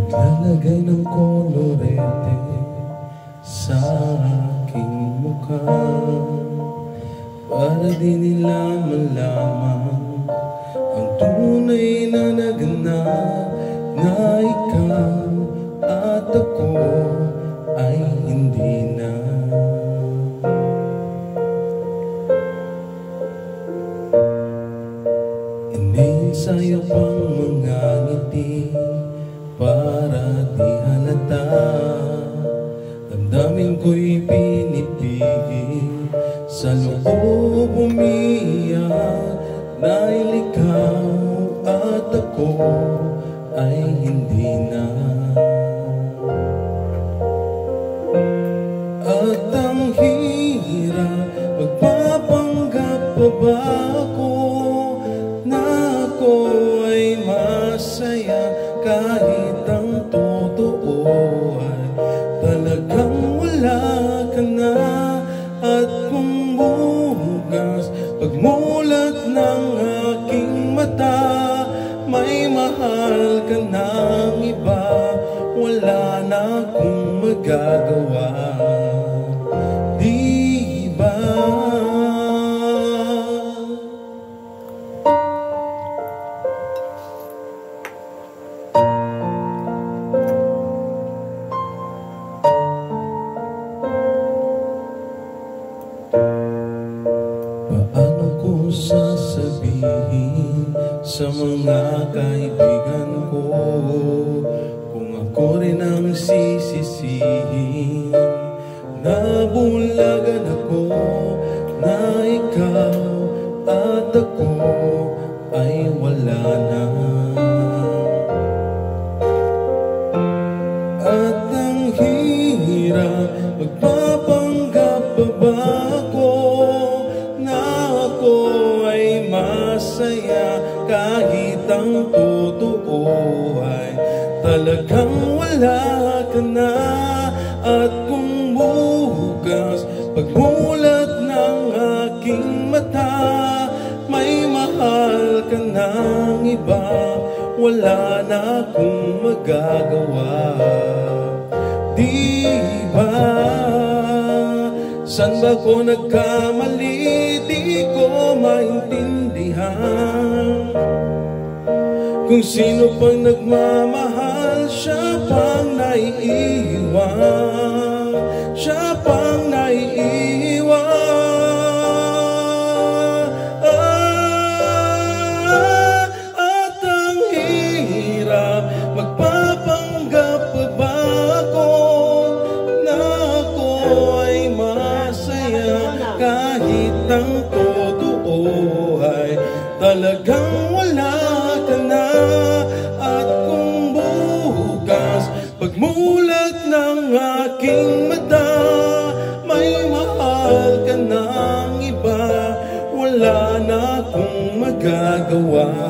Naglalagay ng kolorete sa aking mukha para di nila malaman ang tunay na naganap, na ikaw at ako ay hindi na. Iniensayo pang mga ngiti para di halata, damdamin ko'y pinipigil, sa loob umiiyak dahil ikaw at ako ay hindi na. At ang hirap, magpapanggap pa ba ako na ako ay masaya kahit ang totoo ay talagang wala ka na. At kung bukas pagmulat ng aking mata, may mahal ka ng iba, wala na akong magagawa, di ba? Paano ko sasabihin sa mga kaibigan ko kung ako rin ang sisisihin? Nabulagan ako na ikaw at ako ay wala na. At ang hirap, magpapanggap pa ba ako na ako ay masaya kahit ang totoo ay talagang wala ka na. At kung bukas pagmulat ng aking mata, may mahal ka ng iba, wala na akong magagawa, di ba? San ba ko nagkamali? Di ko maintindihan. Kung sino pang nagmamahal, siya pang naiiwan, siya pang naiiwan. At ang hirap, magpapanggap pa ba ako na ako ay masaya kahit ang totoo ay talagang wala ka na. At kung bukas pagmulat ng aking mata, may mahal ka ng iba, wala na akong magagawa,